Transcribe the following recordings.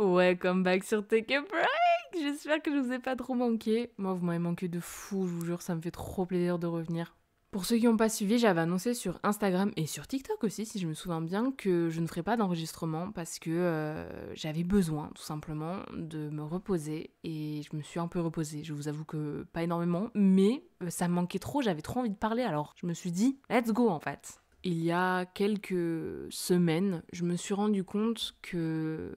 Ouais, comeback sur Take a Break. J'espère que je vous ai pas trop manqué. Moi, vous m'avez manqué de fou, je vous jure, ça me fait trop plaisir de revenir. Pour ceux qui n'ont pas suivi, j'avais annoncé sur Instagram et sur TikTok aussi, si je me souviens bien, que je ne ferais pas d'enregistrement parce que j'avais besoin, tout simplement, de me reposer. Et je me suis un peu reposée. Je vous avoue que pas énormément, mais ça me manquait trop, j'avais trop envie de parler. Alors, je me suis dit, let's go en fait. Il y a quelques semaines, je me suis rendu compte que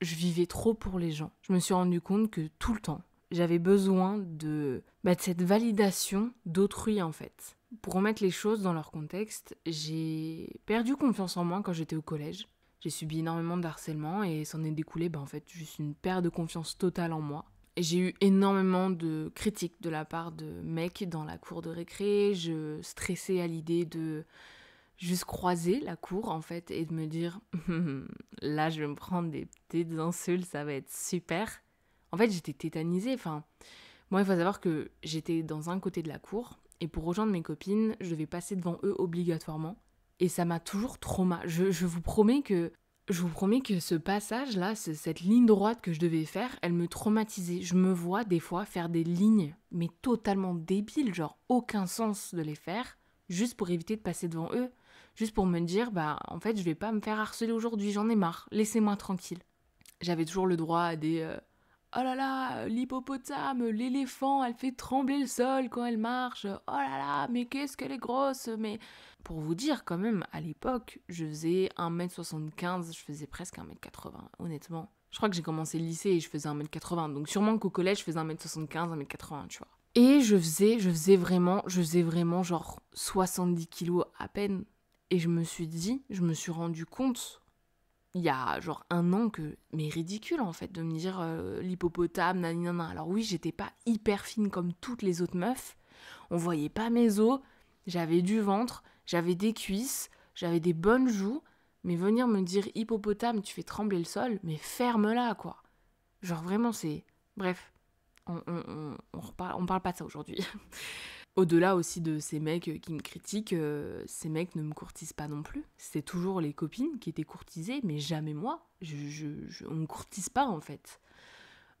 je vivais trop pour les gens. Je me suis rendu compte que tout le temps, j'avais besoin de cette validation d'autrui en fait. Pour remettre les choses dans leur contexte, j'ai perdu confiance en moi quand j'étais au collège. J'ai subi énormément de harcèlement et s'en est découlé en fait juste une perte de confiance totale en moi. Et j'ai eu énormément de critiques de la part de mecs dans la cour de récré. Je stressais à l'idée de juste croiser la cour en fait et de me dire là je vais me prendre des petites insultes, ça va être super. En fait j'étais tétanisée, moi il faut savoir que j'étais dans un côté de la cour et pour rejoindre mes copines je devais passer devant eux obligatoirement et ça m'a toujours je vous promets que ce passage là, cette ligne droite que je devais faire, elle me traumatisait. Je me vois des fois faire des lignes mais totalement débiles, genre aucun sens de les faire juste pour éviter de passer devant eux. Juste pour me dire, en fait, je vais pas me faire harceler aujourd'hui, j'en ai marre, laissez-moi tranquille. J'avais toujours le droit à des oh là là, l'hippopotame, l'éléphant, elle fait trembler le sol quand elle marche. Oh là là, mais qu'est-ce qu'elle est grosse, mais... Pour vous dire, quand même, à l'époque, je faisais 1m75, je faisais presque 1m80, honnêtement. Je crois que j'ai commencé le lycée et je faisais 1m80, donc sûrement qu'au collège, je faisais 1m75, 1m80, tu vois. Et je faisais vraiment genre 70 kilos à peine. Et je me suis rendu compte, il y a genre un an que, mais ridicule en fait, de me dire l'hippopotame, naninana. Alors oui, j'étais pas hyper fine comme toutes les autres meufs, on voyait pas mes os, j'avais du ventre, j'avais des cuisses, j'avais des bonnes joues, mais venir me dire hippopotame, tu fais trembler le sol, mais ferme-la quoi. Genre vraiment c'est... Bref, on parle pas de ça aujourd'hui. Au-delà aussi de ces mecs qui me critiquent, ces mecs ne me courtisent pas non plus. C'est toujours les copines qui étaient courtisées, mais jamais moi. On me courtise pas en fait.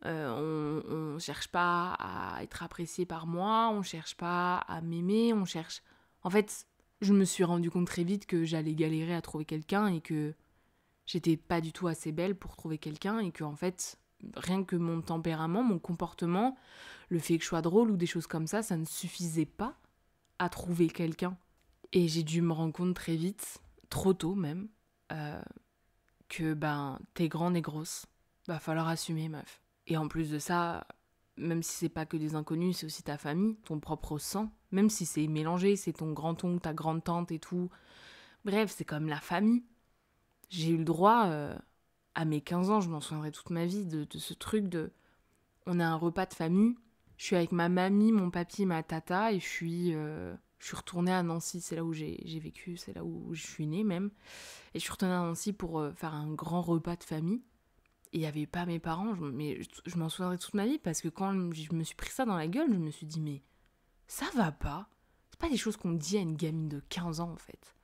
On cherche pas à être apprécié par moi, on cherche pas à m'aimer, on cherche... En fait, je me suis rendu compte très vite que j'allais galérer à trouver quelqu'un et que j'étais pas du tout assez belle pour trouver quelqu'un et que en fait, rien que mon tempérament, mon comportement, le fait que je sois drôle ou des choses comme ça ne suffisait pas à trouver quelqu'un. Et j'ai dû me rendre compte très vite, trop tôt même, que t'es grande et grosse, va falloir assumer meuf. Et en plus de ça, même si c'est pas que des inconnus, c'est aussi ta famille, ton propre sang, même si c'est mélangé, c'est ton grand-oncle, ta grande-tante et tout. Bref, c'est comme la famille. J'ai eu le droit, à mes 15 ans, je m'en souviendrai toute ma vie, de ce truc de... On a un repas de famille, je suis avec ma mamie, mon papy, ma tata, et je suis retournée à Nancy, c'est là où j'ai vécu, c'est là où je suis née même. Et je suis retournée à Nancy pour faire un grand repas de famille. Et il n'y avait pas mes parents, mais je m'en souviendrai toute ma vie, parce que quand je me suis pris ça dans la gueule, je me suis dit, mais ça va pas. C'est pas des choses qu'on dit à une gamine de 15 ans en fait.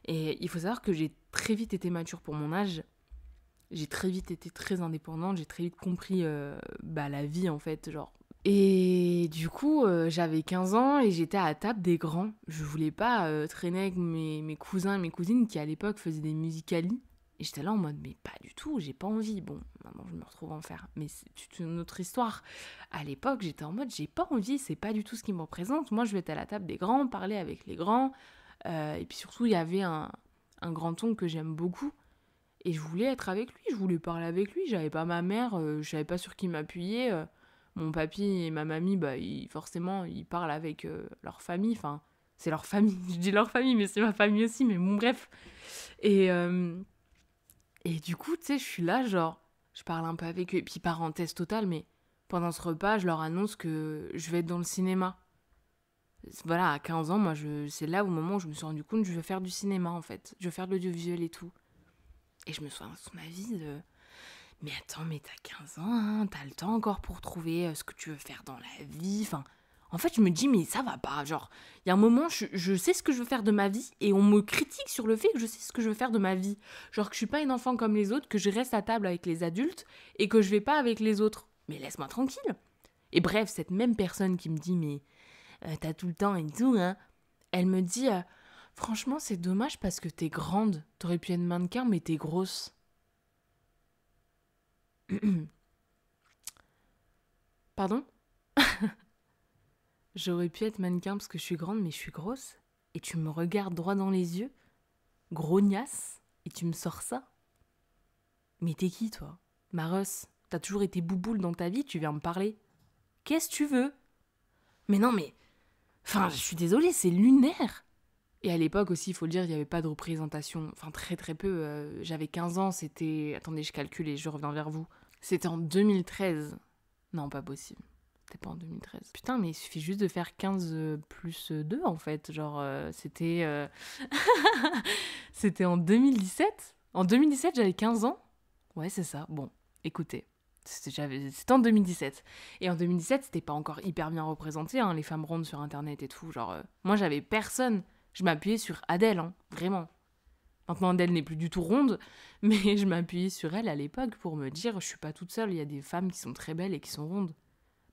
Et il faut savoir que j'ai très vite été mature pour mon âge. J'ai très vite été très indépendante, j'ai très vite compris la vie en fait, genre. Et du coup, j'avais 15 ans et j'étais à la table des grands. Je voulais pas traîner avec mes cousins et mes cousines qui à l'époque faisaient des musicali. Et j'étais là en mode, mais pas du tout, j'ai pas envie. Bon, maintenant je me retrouve à en faire. Mais c'est une autre histoire. À l'époque, j'étais en mode, j'ai pas envie, c'est pas du tout ce qui me représente. Moi, je vais être à la table des grands, parler avec les grands. Et puis surtout, il y avait un grand-oncle que j'aime beaucoup. Et je voulais être avec lui, je voulais parler avec lui. J'avais pas ma mère, je savais pas sur qui m'appuyer. Mon papy et ma mamie, forcément, ils parlent avec leur famille. Enfin, c'est leur famille. Je dis leur famille, mais c'est ma famille aussi. Mais bon, bref. Et, euh, et du coup, tu sais, je suis là, genre, je parle un peu avec eux. Et puis, parenthèse totale, mais pendant ce repas, je leur annonce que je vais être dans le cinéma. Voilà, à 15 ans, c'est là au moment où je me suis rendu compte que je veux faire du cinéma, en fait. Je veux faire de l'audiovisuel et tout. Et je me souviens toute ma vie de... Mais attends, mais t'as 15 ans, hein, t'as le temps encore pour trouver ce que tu veux faire dans la vie. Enfin, En fait, je me dis, mais ça va pas. Genre, il y a un moment, je sais ce que je veux faire de ma vie et on me critique sur le fait que je sais ce que je veux faire de ma vie. Genre que je suis pas une enfant comme les autres, que je reste à table avec les adultes et que je vais pas avec les autres. Mais laisse-moi tranquille. Et bref, cette même personne qui me dit, mais t'as tout le temps et tout, hein, elle me dit, franchement, c'est dommage parce que t'es grande. T'aurais pu être mannequin, mais t'es grosse. Pardon? J'aurais pu être mannequin parce que je suis grande, mais je suis grosse. Et tu me regardes droit dans les yeux, grognasse, et tu me sors ça. Mais t'es qui, toi? Maros, t'as toujours été bouboule dans ta vie, tu viens me parler. Qu'est-ce que tu veux? Mais non, mais... Enfin, je suis désolée, c'est lunaire. Et à l'époque aussi, il faut le dire, il n'y avait pas de représentation. Enfin, très très peu. J'avais 15 ans, c'était... Attendez, je calcule et je reviens vers vous. C'était en 2013. Non, pas possible. C'était pas en 2013. Putain, mais il suffit juste de faire 15 plus 2, en fait. Genre, c'était... c'était en 2017. En 2017, j'avais 15 ans. Ouais, c'est ça. Bon, écoutez. C'était en 2017. Et en 2017, c'était pas encore hyper bien représenté, hein, les femmes rondes sur Internet et tout. Genre, moi, j'avais personne. Je m'appuyais sur Adèle, hein, vraiment. Maintenant, Adèle n'est plus du tout ronde, mais je m'appuyais sur elle à l'époque pour me dire, je suis pas toute seule, il y a des femmes qui sont très belles et qui sont rondes.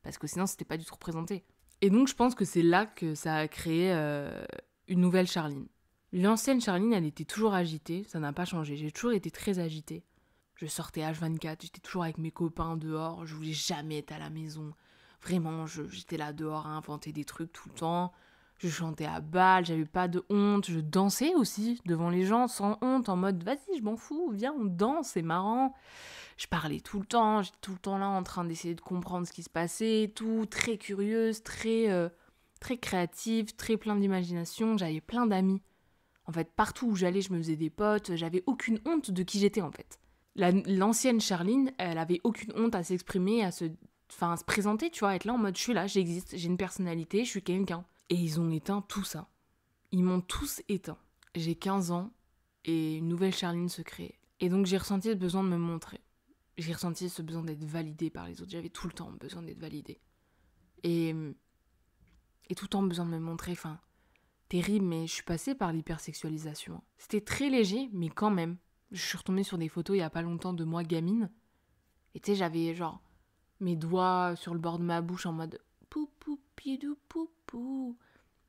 Parce que sinon, c'était pas du tout représenté. Et donc, je pense que c'est là que ça a créé une nouvelle Charline. L'ancienne Charline, elle était toujours agitée, ça n'a pas changé. J'ai toujours été très agitée. Je sortais H24, j'étais toujours avec mes copains dehors, je voulais jamais être à la maison. Vraiment, j'étais là dehors à inventer des trucs tout le temps. Je chantais à balle, j'avais pas de honte. Je dansais aussi devant les gens sans honte, en mode vas-y, je m'en fous, viens, on danse, c'est marrant. Je parlais tout le temps, j'étais tout le temps là en train d'essayer de comprendre ce qui se passait, tout, très curieuse, très créative, très plein d'imagination. J'avais plein d'amis. En fait, partout où j'allais, je me faisais des potes, j'avais aucune honte de qui j'étais en fait. L'ancienne Charline, elle avait aucune honte à s'exprimer, à se présenter, tu vois, être là en mode je suis là, j'existe, j'ai une personnalité, je suis quelqu'un. Et ils ont éteint tout ça. Ils m'ont tous éteint. J'ai 15 ans et une nouvelle Charline se crée. Et donc j'ai ressenti le besoin de me montrer. J'ai ressenti ce besoin d'être validée par les autres. J'avais tout le temps besoin d'être validée. Et tout le temps besoin de me montrer, enfin, terrible, mais je suis passée par l'hypersexualisation. C'était très léger, mais quand même. Je suis retombée sur des photos il y a pas longtemps de moi gamine. Et tu sais, j'avais genre mes doigts sur le bord de ma bouche en mode pou pou pidou pou pou.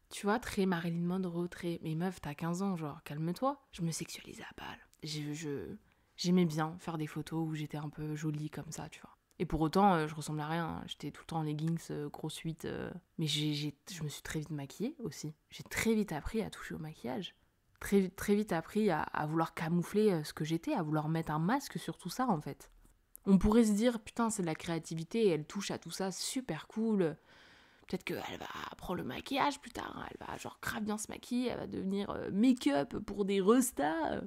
Tu vois, très Marilyn Monroe, très... Mais meuf, t'as 15 ans, genre, calme-toi. Je me sexualisais à balle. J'aimais bien faire des photos où j'étais un peu jolie comme ça, tu vois. Et pour autant, je ressemblais à rien. J'étais tout le temps en leggings, grosse suite. Mais je me suis très vite maquillée aussi. J'ai très vite appris à toucher au maquillage. Très vite appris à vouloir camoufler ce que j'étais, à vouloir mettre un masque sur tout ça, en fait. On pourrait se dire, putain, c'est de la créativité, elle touche à tout ça, super cool. Peut-être qu'elle va apprendre le maquillage plus tard, elle va genre grave bien se maquiller, elle va devenir make-up pour des restas.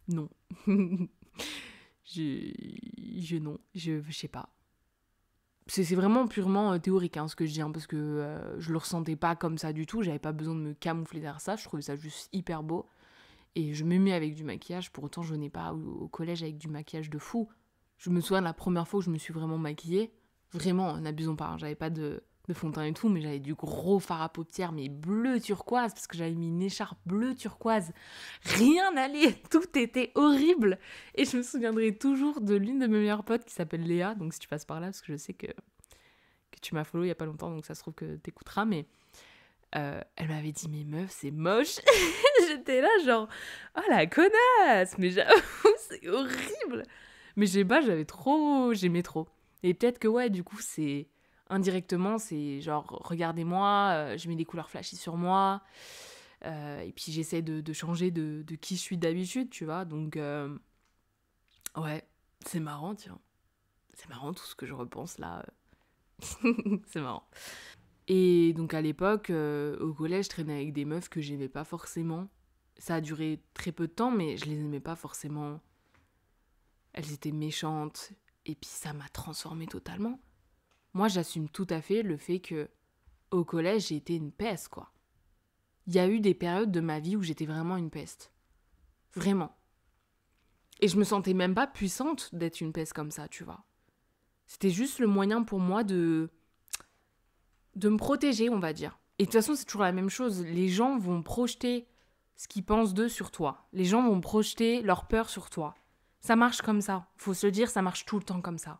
Non. Non, je sais pas. C'est vraiment purement théorique ce que je dis, parce que je le ressentais pas comme ça du tout, j'avais pas besoin de me camoufler derrière ça, je trouvais ça juste hyper beau. Et je me mets avec du maquillage, pour autant je venais pas au collège avec du maquillage de fou. Je me souviens de la première fois où je me suis vraiment maquillée, vraiment, n'abusons pas, j'avais pas de fond de teint et tout, mais j'avais du gros fard à paupières, mais bleu turquoise, parce que j'avais mis une écharpe bleu turquoise. Rien n'allait, tout était horrible. Et je me souviendrai toujours de l'une de mes meilleures potes qui s'appelle Léa, donc si tu passes par là, parce que je sais que tu m'as follow il y a pas longtemps, donc ça se trouve que t'écouteras, mais elle m'avait dit, mais meuf, c'est moche. J'étais là genre, oh la connasse, mais j'avoue, c'est horrible. Mais je sais pas, j'aimais trop. Et peut-être que ouais, du coup, c'est... Indirectement, c'est genre, regardez-moi, je mets des couleurs flashy sur moi, et puis j'essaie de changer de qui je suis d'habitude, tu vois, donc ouais, c'est marrant, tiens. C'est marrant tout ce que je repense là. C'est marrant. Et donc à l'époque, au collège, je traînais avec des meufs que j'aimais pas forcément. Ça a duré très peu de temps, mais je les aimais pas forcément. Elles étaient méchantes, et puis ça m'a transformée totalement. Moi, j'assume tout à fait le fait que au collège, j'ai été une peste, quoi. Il y a eu des périodes de ma vie où j'étais vraiment une peste. Vraiment. Et je me sentais même pas puissante d'être une peste comme ça, tu vois. C'était juste le moyen pour moi de de me protéger, on va dire. Et de toute façon, c'est toujours la même chose. Les gens vont projeter ce qu'ils pensent d'eux sur toi. Les gens vont projeter leur peur sur toi. Ça marche comme ça. Faut se le dire, ça marche tout le temps comme ça.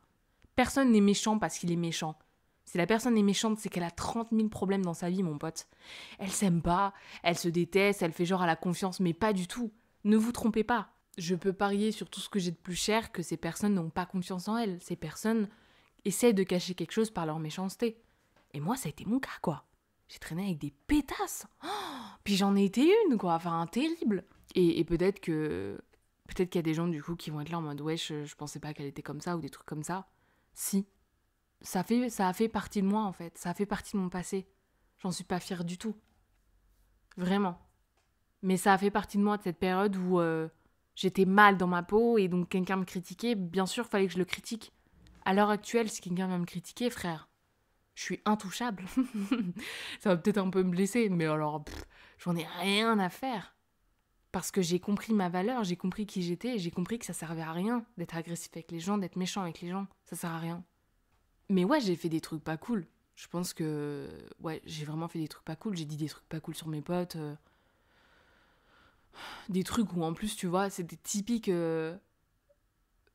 Personne n'est méchant parce qu'il est méchant. Si la personne est méchante, c'est qu'elle a 30 000 problèmes dans sa vie, mon pote. Elle s'aime pas, elle se déteste, elle fait genre à la confiance, mais pas du tout. Ne vous trompez pas. Je peux parier sur tout ce que j'ai de plus cher que ces personnes n'ont pas confiance en elles. Ces personnes essaient de cacher quelque chose par leur méchanceté. Et moi, ça a été mon cas, quoi. J'ai traîné avec des pétasses. Oh, puis j'en ai été une, quoi. Enfin, terrible. Et peut-être qu'il y a des gens, du coup, qui vont être là en mode « Wesh, je pensais pas qu'elle était comme ça » ou des trucs comme ça. Si. Ça a fait partie de moi, en fait. Ça a fait partie de mon passé. J'en suis pas fière du tout. Vraiment. Mais ça a fait partie de moi, de cette période où j'étais mal dans ma peau et donc quelqu'un me critiquait. Bien sûr, il fallait que je le critique. À l'heure actuelle, si quelqu'un vient me critiquer, frère, je suis intouchable. Ça va peut-être un peu me blesser, mais alors, j'en ai rien à faire. Parce que j'ai compris ma valeur, j'ai compris qui j'étais, et j'ai compris que ça servait à rien d'être agressif avec les gens, d'être méchant avec les gens. Ça sert à rien. Mais ouais, j'ai fait des trucs pas cool. Je pense que... Ouais, j'ai vraiment fait des trucs pas cool. J'ai dit des trucs pas cool sur mes potes. Des trucs où, en plus, tu vois, c'était typique...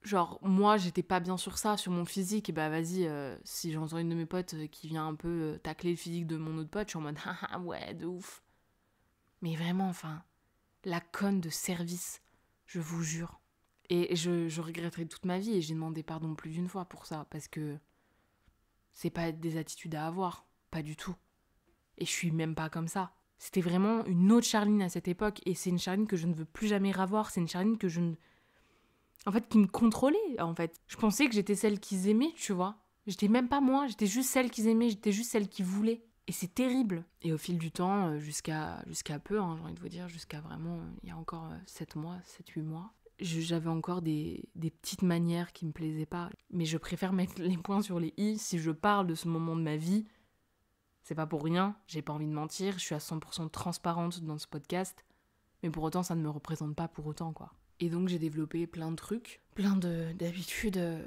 Genre, moi, j'étais pas bien sur ça, sur mon physique, et bah vas-y, si j'entends une de mes potes qui vient un peu tacler le physique de mon autre pote, je suis en mode, ah ouais, de ouf. Mais vraiment, enfin, la conne de service, je vous jure. Et je regretterai toute ma vie, et j'ai demandé pardon plus d'une fois pour ça, parce que c'est pas des attitudes à avoir, pas du tout. Et je suis même pas comme ça. C'était vraiment une autre Charline à cette époque, et c'est une Charline que je ne veux plus jamais revoir, c'est une Charline que je ne... En fait, qui me contrôlait, en fait. Je pensais que j'étais celle qu'ils aimaient, tu vois. J'étais même pas moi, j'étais juste celle qu'ils aimaient, j'étais juste celle qu'ils voulaient. Et c'est terrible. Et au fil du temps, jusqu'à peu, hein, j'ai envie de vous dire, jusqu'à vraiment, il y a encore 7 mois, 7-8 mois, j'avais encore des petites manières qui me plaisaient pas. Mais je préfère mettre les points sur les i. Si je parle de ce moment de ma vie, c'est pas pour rien, j'ai pas envie de mentir, je suis à 100% transparente dans ce podcast. Mais pour autant, ça ne me représente pas pour autant, quoi. Et donc j'ai développé plein de trucs, plein d'habitudes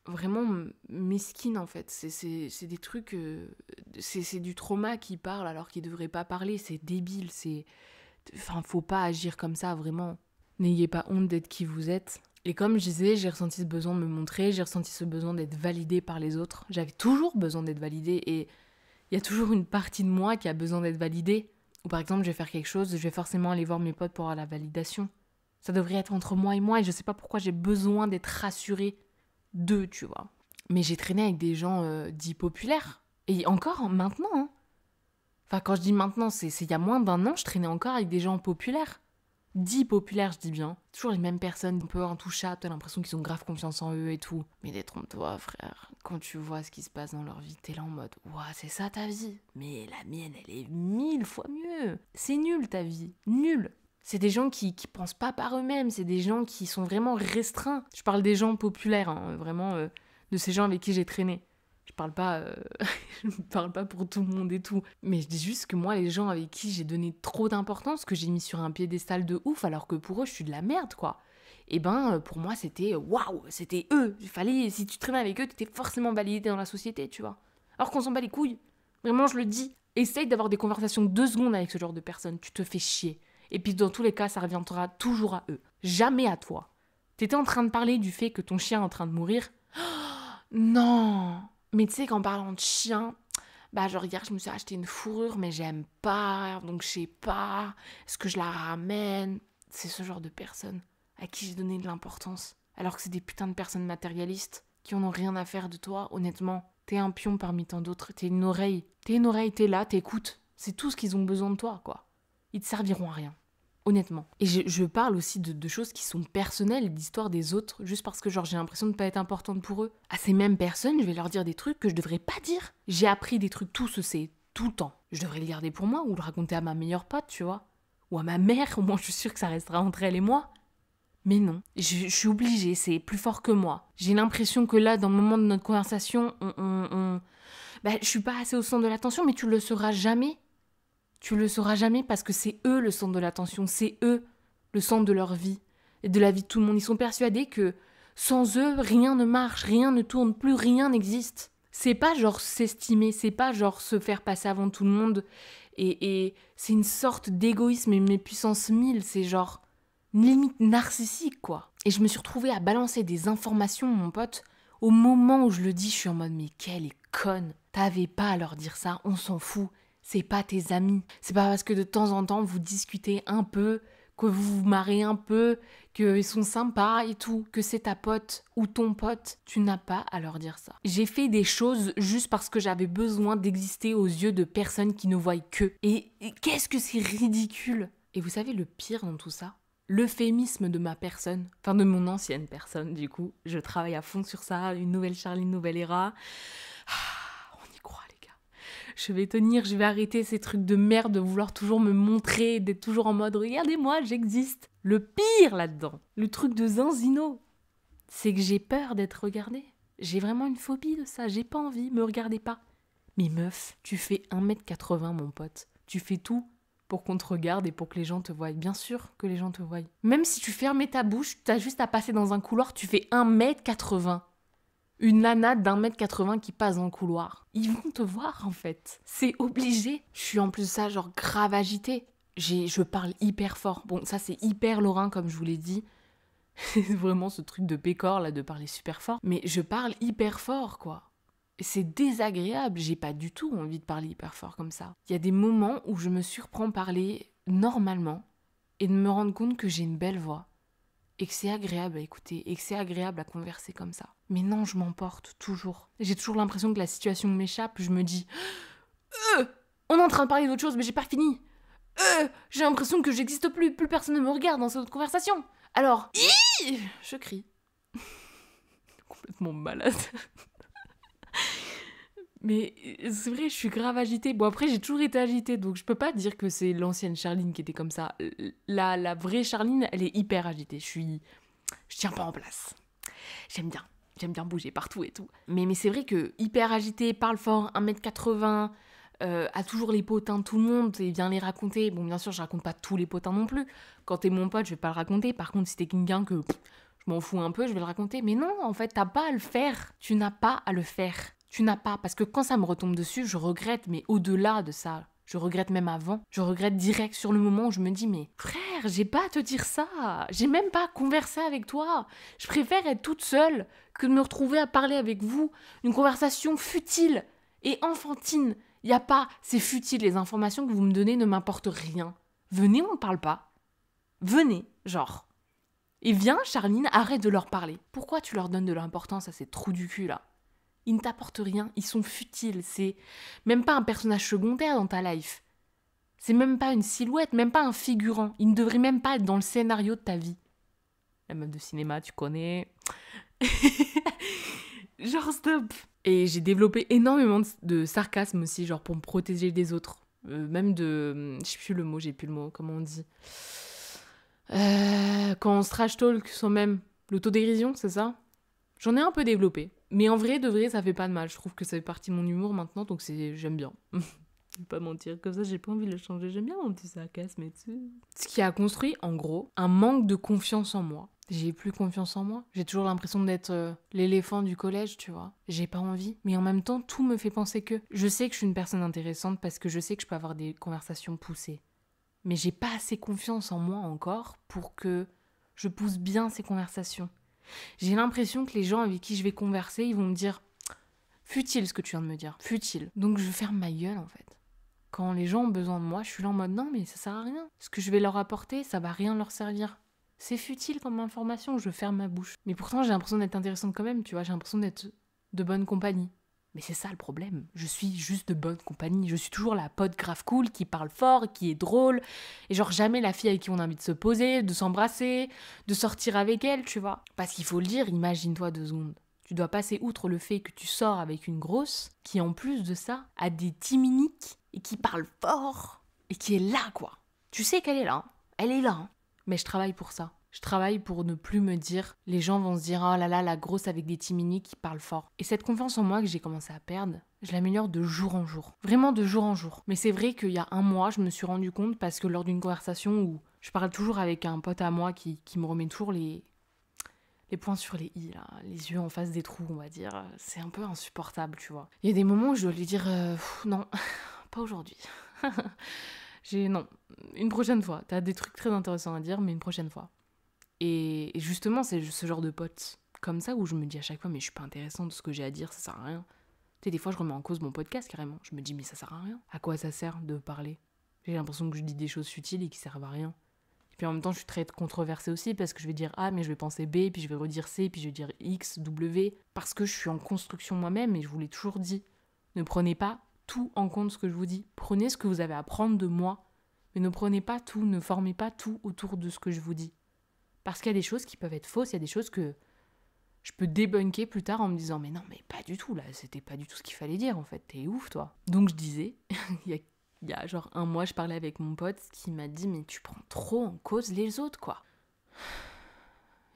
vraiment mesquines en fait. C'est des trucs, c'est du trauma qui parle alors qu'il devrait pas parler, c'est débile, Enfin, faut pas agir comme ça, vraiment. N'ayez pas honte d'être qui vous êtes. Et comme je disais, j'ai ressenti ce besoin de me montrer, j'ai ressenti ce besoin d'être validée par les autres. J'avais toujours besoin d'être validée et il y a toujours une partie de moi qui a besoin d'être validée. Ou par exemple, je vais faire quelque chose, je vais forcément aller voir mes potes pour avoir la validation. Ça devrait être entre moi et je sais pas pourquoi j'ai besoin d'être rassurée d'eux, tu vois. Mais j'ai traîné avec des gens dits populaires. Et encore, maintenant, hein. Enfin, quand je dis maintenant, c'est il y a moins d'1 an, je traînais encore avec des gens populaires. Dits populaires, je dis bien. Toujours les mêmes personnes, un peu intouchables, t'as l'impression qu'ils ont grave confiance en eux et tout. Mais détrompe-toi, frère. Quand tu vois ce qui se passe dans leur vie, t'es là en mode, ouah, c'est ça ta vie. Mais la mienne, elle est 1000 fois mieux. C'est nul ta vie, nul. C'est des gens qui pensent pas par eux-mêmes, c'est des gens qui sont vraiment restreints. Je parle des gens populaires, hein, vraiment, de ces gens avec qui j'ai traîné. Je parle pas pour tout le monde et tout. Mais je dis juste que moi, les gens avec qui j'ai donné trop d'importance, que j'ai mis sur un piédestal de ouf, alors que pour eux, je suis de la merde, quoi. Et ben, pour moi, c'était waouh, c'était eux. Il fallait, si tu traînais avec eux, tu étais forcément validé dans la société, tu vois. Alors qu'on s'en bat les couilles. Vraiment, je le dis. Essaye d'avoir des conversations 2 secondes avec ce genre de personnes. Tu te fais chier. Et puis dans tous les cas, ça reviendra toujours à eux. Jamais à toi. T'étais en train de parler du fait que ton chien est en train de mourir. Oh, non. Mais tu sais qu'en parlant de chien, bah genre hier je me suis acheté une fourrure mais j'aime pas, donc je sais pas, est-ce que je la ramène? C'est ce genre de personnes à qui j'ai donné de l'importance. Alors que c'est des putains de personnes matérialistes qui en ont rien à faire de toi, honnêtement. T'es un pion parmi tant d'autres, t'es une oreille, t'es là, t'écoutes. C'est tout ce qu'ils ont besoin de toi, quoi. Ils te serviront à rien, honnêtement. Et je parle aussi de choses qui sont personnelles, d'histoires des autres, juste parce que genre j'ai l'impression de pas être importante pour eux. À ces mêmes personnes, je vais leur dire des trucs que je devrais pas dire. J'ai appris des trucs, tout se sait, tout le temps. Je devrais le garder pour moi ou le raconter à ma meilleure pote, tu vois. Ou à ma mère, au moins je suis sûre que ça restera entre elle et moi. Mais non, je suis obligée, c'est plus fort que moi. J'ai l'impression que là, dans le moment de notre conversation, bah, je suis pas assez au centre de l'attention, mais tu le sauras jamais. Tu le sauras jamais parce que c'est eux le centre de l'attention, c'est eux le centre de leur vie et de la vie de tout le monde. Ils sont persuadés que sans eux, rien ne marche, rien ne tourne, plus rien n'existe. C'est pas genre s'estimer, c'est pas genre se faire passer avant tout le monde. Et c'est une sorte d'égoïsme et mes puissance 1000, c'est genre une limite narcissique, quoi. Et je me suis retrouvée à balancer des informations, mon pote. Au moment où je le dis, je suis en mode, mais quelle est conne. T'avais pas à leur dire ça, on s'en fout. C'est pas tes amis. C'est pas parce que de temps en temps, vous discutez un peu, que vous vous marrez un peu, qu'ils sont sympas et tout, que c'est ta pote ou ton pote. Tu n'as pas à leur dire ça. J'ai fait des choses juste parce que j'avais besoin d'exister aux yeux de personnes qui ne voient que. Et qu'est-ce que c'est ridicule. Et vous savez le pire dans tout ça ? L'euphémisme de ma personne, enfin de mon ancienne personne du coup, je travaille à fond sur ça, une nouvelle Charline, une nouvelle Era. On y croit les gars. Je vais tenir, je vais arrêter ces trucs de merde de vouloir toujours me montrer, d'être toujours en mode regardez-moi, j'existe. Le pire là-dedans, le truc de Zanzino, c'est que j'ai peur d'être regardée. J'ai vraiment une phobie de ça, j'ai pas envie, me regardez pas. Mais meuf, tu fais 1m80 mon pote, tu fais tout pour qu'on te regarde et pour que les gens te voient. Bien sûr que les gens te voient. Même si tu fermais ta bouche, t'as juste à passer dans un couloir, tu fais 1m80. Une nana d'1m80 qui passe dans le couloir. Ils vont te voir en fait. C'est obligé. Je suis en plus de ça genre grave agitée. Je parle hyper fort. Bon, ça c'est hyper lorrain comme je vous l'ai dit. C'est vraiment ce truc de pécore là de parler super fort. Mais je parle hyper fort quoi. C'est désagréable, j'ai pas du tout envie de parler hyper fort comme ça. Il y a des moments où je me surprends parler normalement et de me rendre compte que j'ai une belle voix et que c'est agréable à écouter et que c'est agréable à converser comme ça. Mais non, je m'emporte toujours. J'ai toujours l'impression que la situation m'échappe, je me dis on est en train de parler d'autre chose mais j'ai pas fini. J'ai l'impression que j'existe plus personne ne me regarde dans cette autre conversation. Alors, je crie. Complètement malade. Mais c'est vrai, je suis grave agitée. Bon, après, j'ai toujours été agitée, donc je peux pas dire que c'est l'ancienne Charline qui était comme ça. La vraie Charline, elle est hyper agitée. Je tiens pas en place. J'aime bien bouger partout et tout. Mais c'est vrai que hyper agitée, parle fort, 1m80, a toujours les potins de tout le monde et vient les raconter. Bon, bien sûr, je raconte pas tous les potins non plus. Quand t'es mon pote, je vais pas le raconter. Par contre, si t'es quelqu'un que je m'en fous un peu, je vais le raconter. Mais non, en fait, t'as pas à le faire. Tu n'as pas à le faire. Tu n'as pas, parce que quand ça me retombe dessus, je regrette, mais au-delà de ça, je regrette même avant, je regrette direct sur le moment où je me dis, mais frère, j'ai pas à te dire ça, j'ai même pas à converser avec toi, je préfère être toute seule que de me retrouver à parler avec vous, une conversation futile et enfantine. Y a pas, c'est futile, les informations que vous me donnez ne m'importent rien. Venez, on parle pas. Venez, genre. Et viens, Charline, arrête de leur parler. Pourquoi tu leur donnes de l'importance à ces trous du cul là ? Ils ne t'apportent rien, ils sont futiles, c'est même pas un personnage secondaire dans ta life. C'est même pas une silhouette, même pas un figurant. Il ne devrait même pas être dans le scénario de ta vie. La meuf de cinéma, tu connais. Genre stop. Et j'ai développé énormément de sarcasme aussi, genre pour me protéger des autres. Même de... Je sais plus le mot, j'ai plus le mot, comment on dit. Quand on se trash talk soi-même, l'autodérision, c'est ça ? J'en ai un peu développé. Mais en vrai, de vrai, ça fait pas de mal. Je trouve que ça fait partie de mon humour maintenant, donc j'aime bien. Je vais pas mentir, comme ça, j'ai pas envie de le changer. J'aime bien mon petit sarcasme et tout. Ce qui a construit, en gros, un manque de confiance en moi. J'ai plus confiance en moi. J'ai toujours l'impression d'être l'éléphant du collège, tu vois. J'ai pas envie. Mais en même temps, tout me fait penser que... Je sais que je suis une personne intéressante parce que je sais que je peux avoir des conversations poussées. Mais j'ai pas assez confiance en moi encore pour que je pousse bien ces conversations. J'ai l'impression que les gens avec qui je vais converser, ils vont me dire « Futile ce que tu viens de me dire, futile ». Donc je ferme ma gueule en fait. Quand les gens ont besoin de moi, je suis là en mode « Non mais ça sert à rien. Ce que je vais leur apporter, ça va rien leur servir. C'est futile comme information, je ferme ma bouche. » Mais pourtant j'ai l'impression d'être intéressante quand même, tu vois, j'ai l'impression d'être de bonne compagnie. Mais c'est ça le problème, je suis juste de bonne compagnie, je suis toujours la pote grave cool qui parle fort, qui est drôle, et genre jamais la fille avec qui on a envie de se poser, de s'embrasser, de sortir avec elle, tu vois. Parce qu'il faut le dire, imagine-toi 2 secondes, tu dois passer outre le fait que tu sors avec une grosse qui en plus de ça a des timiniques et qui parle fort et qui est là quoi. Tu sais qu'elle est là, elle est là, hein. Mais je travaille pour ça. Je travaille pour ne plus me dire, les gens vont se dire « Oh là là, la grosse avec des timiniques qui parle fort ». Et cette confiance en moi que j'ai commencé à perdre, je l'améliore de jour en jour. Vraiment de jour en jour. Mais c'est vrai qu'il y a 1 mois, je me suis rendu compte parce que lors d'une conversation où je parle toujours avec un pote à moi qui me remet toujours les points sur les i, là, les yeux en face des trous, on va dire, c'est un peu insupportable, tu vois. Il y a des moments où je dois lui dire non, pas aujourd'hui. Non, une prochaine fois. T'as des trucs très intéressants à dire, mais une prochaine fois. Et justement, c'est ce genre de pote comme ça où je me dis à chaque fois, mais je suis pas intéressante, ce que j'ai à dire, ça sert à rien. Tu sais, des fois, je remets en cause mon podcast carrément. Je me dis, mais ça sert à rien. À quoi ça sert de parler? J'ai l'impression que je dis des choses futiles et qui servent à rien. Et puis en même temps, je suis très controversée aussi parce que je vais dire A, mais je vais penser B, puis je vais redire C, puis je vais dire X, W. Parce que je suis en construction moi-même et je vous l'ai toujours dit. Ne prenez pas tout en compte ce que je vous dis. Prenez ce que vous avez à prendre de moi, mais ne prenez pas tout, ne formez pas tout autour de ce que je vous dis. Parce qu'il y a des choses qui peuvent être fausses, il y a des choses que je peux débunker plus tard en me disant mais non, mais pas du tout, là, c'était pas du tout ce qu'il fallait dire en fait, t'es ouf toi. Donc je disais, il y a genre un mois, je parlais avec mon pote qui m'a dit mais tu prends trop en cause les autres quoi.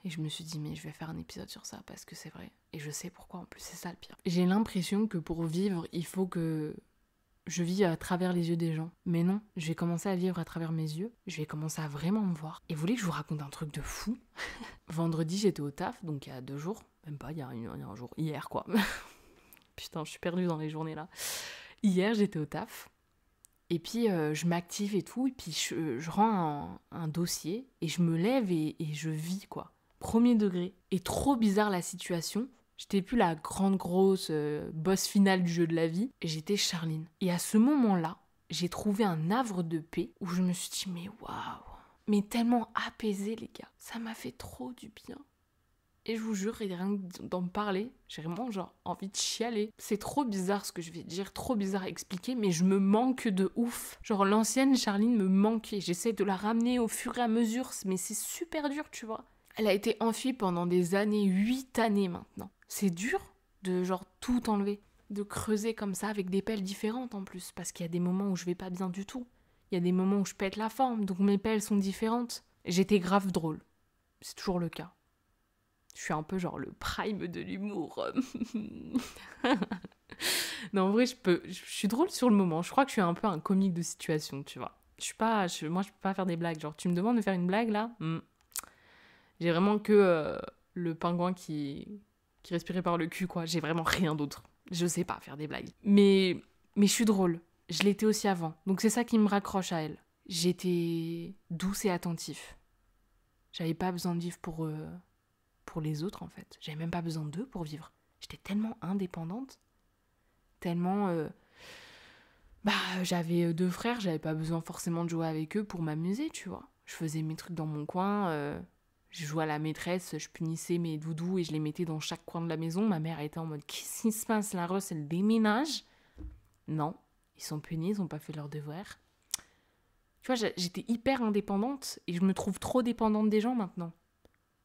Et je me suis dit mais je vais faire un épisode sur ça parce que c'est vrai. Et je sais pourquoi en plus, c'est ça le pire. J'ai l'impression que pour vivre, il faut que je vis à travers les yeux des gens. Mais non, je vais commencer à vivre à travers mes yeux. Je vais commencer à vraiment me voir. Et vous voulez que je vous raconte un truc de fou? Vendredi, j'étais au taf, donc il y a 2 jours. Même pas, il y a un jour. Hier, quoi. Putain, je suis perdue dans les journées, là. Hier, j'étais au taf. Et puis, je m'active et tout. Et puis, je rends un dossier. Et je me lève et je vis, quoi. Premier degré. Et trop bizarre la situation. J'étais plus la grande grosse boss finale du jeu de la vie, j'étais Charline. Et à ce moment-là, j'ai trouvé un havre de paix où je me suis dit mais waouh, mais tellement apaisé les gars, ça m'a fait trop du bien. Et je vous jure, rien que d'en parler, j'ai vraiment genre envie de chialer. C'est trop bizarre ce que je vais dire, trop bizarre à expliquer, mais je me manque de ouf. Genre l'ancienne Charline me manquait, j'essaie de la ramener au fur et à mesure, mais c'est super dur, tu vois. Elle a été enfuie pendant des années, 8 années maintenant. C'est dur de genre tout enlever, de creuser comme ça avec des pelles différentes en plus, parce qu'il y a des moments où je vais pas bien du tout. Il y a des moments où je pète la forme, donc mes pelles sont différentes. J'étais grave drôle. C'est toujours le cas. Je suis un peu genre le prime de l'humour. Non, en vrai, je suis drôle sur le moment. Je crois que je suis un peu un comique de situation, tu vois. Moi, je peux pas faire des blagues. Genre, tu me demandes de faire une blague, là j'ai vraiment que le pingouin qui respirait par le cul, quoi. J'ai vraiment rien d'autre. Je sais pas faire des blagues. Mais je suis drôle. Je l'étais aussi avant. Donc c'est ça qui me raccroche à elle. J'étais douce et attentif. J'avais pas besoin de vivre pour les autres, en fait. J'avais même pas besoin d'eux pour vivre. J'étais tellement indépendante. Tellement... j'avais 2 frères, j'avais pas besoin forcément de jouer avec eux pour m'amuser, tu vois. Je faisais mes trucs dans mon coin... Je jouais à la maîtresse, je punissais mes doudous et je les mettais dans chaque coin de la maison. Ma mère était en mode « Qu'est-ce qui se passe? La Russe, elle déménage ?» Non, ils sont punis, ils n'ont pas fait leur devoir. Tu vois, j'étais hyper indépendante et je me trouve trop dépendante des gens maintenant.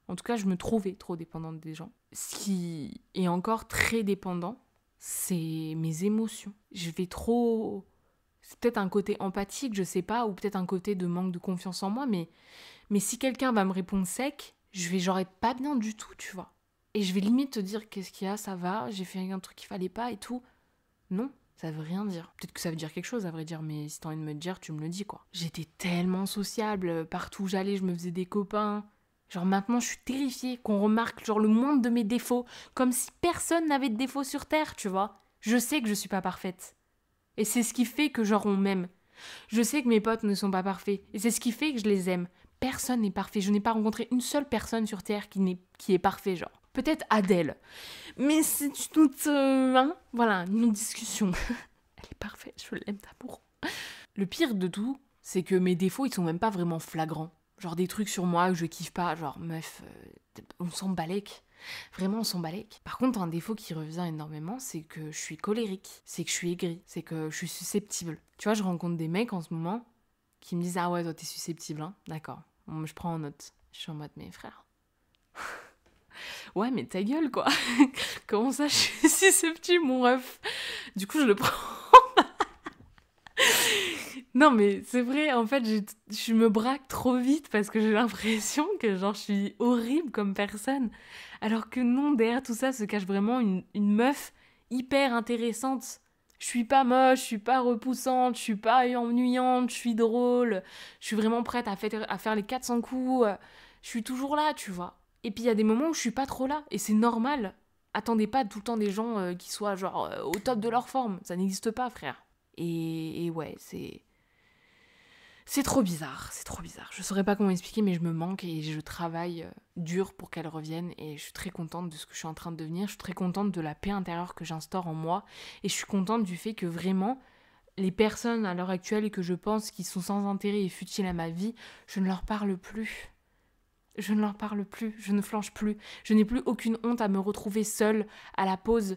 En tout cas, je me trouvais trop dépendante des gens. Ce qui est encore très dépendant, c'est mes émotions. Je vais trop... C'est peut-être un côté empathique, je sais pas, ou peut-être un côté de manque de confiance en moi, mais si quelqu'un va me répondre sec, je vais genre être pas bien du tout, tu vois. Et je vais limite te dire qu'est-ce qu'il y a, ça va, j'ai fait un truc qu'il fallait pas et tout. Non, ça veut rien dire. Peut-être que ça veut dire quelque chose, à vrai dire, mais si t'as envie de me le dire, tu me le dis, quoi. J'étais tellement sociable, partout où j'allais, je me faisais des copains. Genre maintenant, je suis terrifiée qu'on remarque genre le moindre de mes défauts, comme si personne n'avait de défauts sur Terre, tu vois. Je sais que je suis pas parfaite. Et c'est ce qui fait que genre on m'aime. Je sais que mes potes ne sont pas parfaits. Et c'est ce qui fait que je les aime. Personne n'est parfait. Je n'ai pas rencontré une seule personne sur Terre qui est parfait, genre. Peut-être Adèle. Mais c'est toute... voilà, une autre discussion. Elle est parfaite, je l'aime d'amour. Le pire de tout, c'est que mes défauts, ils sont même pas vraiment flagrants. Genre des trucs sur moi que je kiffe pas, genre meuf, on s'en balèque. Vraiment, on s'en balèque. Par contre, un défaut qui revient énormément, c'est que je suis colérique, c'est que je suis aigrie, c'est que je suis susceptible. Tu vois, je rencontre des mecs en ce moment qui me disent « Ah ouais, toi t'es susceptible, hein ?» D'accord, bon, je prends en note. Je suis en mode « Mais frère, ouais, mais ta gueule, quoi. Comment ça, je suis susceptible, mon ref ?» Du coup, je le prends. Non, mais c'est vrai, en fait, je me braque trop vite parce que j'ai l'impression que genre je suis horrible comme personne. Alors que non, derrière tout ça se cache vraiment une meuf hyper intéressante. Je suis pas moche, je suis pas repoussante, je suis pas ennuyante, je suis drôle. Je suis vraiment prête à faire les 400 coups. Je suis toujours là, tu vois. Et puis il y a des moments où je suis pas trop là, et c'est normal. Attendez pas tout le temps des gens qui soient genre au top de leur forme, ça n'existe pas, frère. Et ouais, c'est trop bizarre, c'est trop bizarre. Je saurais pas comment expliquer, mais je me manque et je travaille dur pour qu'elle revienne. Et je suis très contente de ce que je suis en train de devenir. Je suis très contente de la paix intérieure que j'instaure en moi. Et je suis contente du fait que vraiment, les personnes à l'heure actuelle que je pense qui sont sans intérêt et futiles à ma vie, je ne leur parle plus. Je ne leur parle plus, je ne flanche plus. Je n'ai plus aucune honte à me retrouver seule à la pause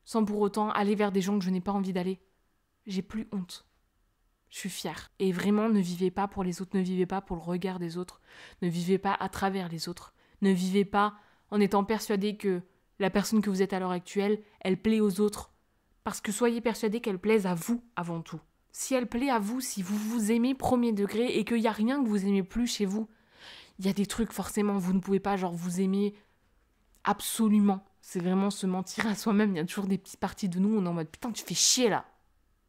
sans pour autant aller vers des gens que je n'ai pas envie d'aller. J'ai plus honte. Je suis fière. Et vraiment, ne vivez pas pour les autres, ne vivez pas pour le regard des autres, ne vivez pas à travers les autres, ne vivez pas en étant persuadé que la personne que vous êtes à l'heure actuelle, elle plaît aux autres. Parce que soyez persuadé qu'elle plaise à vous avant tout. Si elle plaît à vous, si vous vous aimez premier degré et qu'il n'y a rien que vous aimez plus chez vous, il y a des trucs forcément, vous ne pouvez pas genre vous aimer absolument. C'est vraiment se mentir à soi-même. Il y a toujours des petites parties de nous, on est en mode putain tu fais chier là.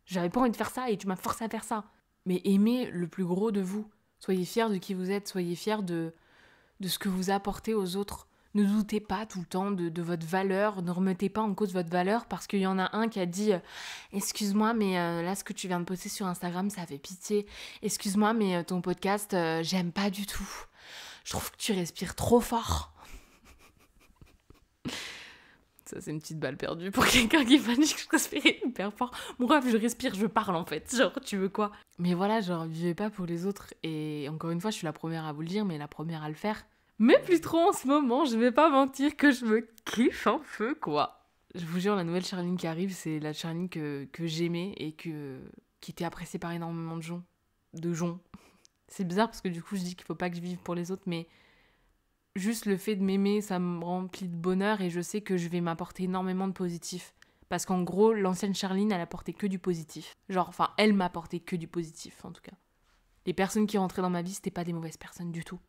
J'avais pas envie de faire ça et tu m'as forcé à faire ça. Mais aimez le plus gros de vous. Soyez fiers de qui vous êtes, soyez fiers de ce que vous apportez aux autres. Ne doutez pas tout le temps de votre valeur, ne remettez pas en cause votre valeur parce qu'il y en a un qui a dit « Excuse-moi, mais là, ce que tu viens de poster sur Instagram, ça fait pitié. Excuse-moi, mais ton podcast, j'aime pas du tout. Je trouve que tu respires trop fort. » Ça, c'est une petite balle perdue pour quelqu'un qui m'a dit que je respirais hyper fort. Mon rêve, je respire, je parle en fait. Genre, tu veux quoi? Mais voilà, genre, vivez pas pour les autres. Et encore une fois, je suis la première à vous le dire, mais la première à le faire. Mais plus trop en ce moment, je vais pas mentir que je me kiffe un peu, quoi. Je vous jure, la nouvelle Charline qui arrive, c'est la Charline que j'aimais et qui était appréciée par énormément de gens. C'est bizarre parce que du coup, je dis qu'il faut pas que je vive pour les autres, mais juste le fait de m'aimer, ça me remplit de bonheur et je sais que je vais m'apporter énormément de positif. Parce qu'en gros, l'ancienne Charline, elle apportait que du positif. Genre, enfin, elle m'apportait que du positif, en tout cas. Les personnes qui rentraient dans ma vie, c'était pas des mauvaises personnes du tout.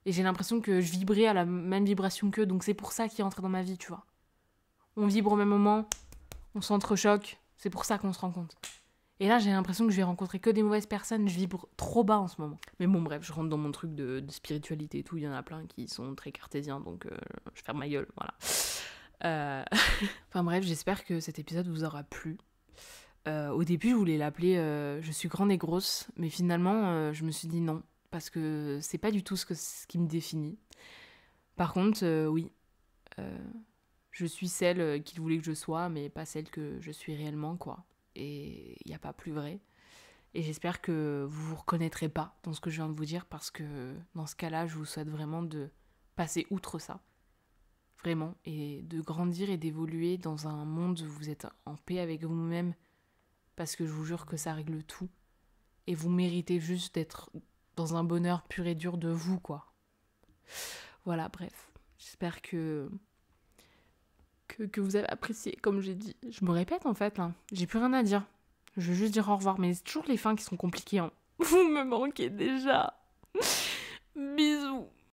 Et j'ai l'impression que je vibrais à la même vibration qu'eux, donc c'est pour ça qu'ils rentraient dans ma vie, tu vois. On vibre au même moment, on s'entrechoque, c'est pour ça qu'on se rencontre. Et là, j'ai l'impression que je vais rencontrer que des mauvaises personnes, je vibre trop bas en ce moment. Mais bon, bref, je rentre dans mon truc de spiritualité et tout, il y en a plein qui sont très cartésiens, donc je ferme ma gueule, voilà. Enfin bref, j'espère que cet épisode vous aura plu. Au début, je voulais l'appeler Je suis grande et grosse, mais finalement, je me suis dit non, parce que c'est pas du tout ce qui me définit. Par contre, oui, je suis celle qu'il voulait que je sois, mais pas celle que je suis réellement, quoi. Et il n'y a pas plus vrai. Et j'espère que vous vous reconnaîtrez pas dans ce que je viens de vous dire, parce que dans ce cas-là, je vous souhaite vraiment de passer outre ça. Vraiment. Et de grandir et d'évoluer dans un monde où vous êtes en paix avec vous-même, parce que je vous jure que ça règle tout. Et vous méritez juste d'être dans un bonheur pur et dur de vous, quoi. Voilà, bref. J'espère que vous avez apprécié, comme j'ai dit. Je me répète, en fait, là. J'ai plus rien à dire. Je veux juste dire au revoir, mais c'est toujours les fins qui sont compliquées, hein. Vous me manquez déjà. Bisous.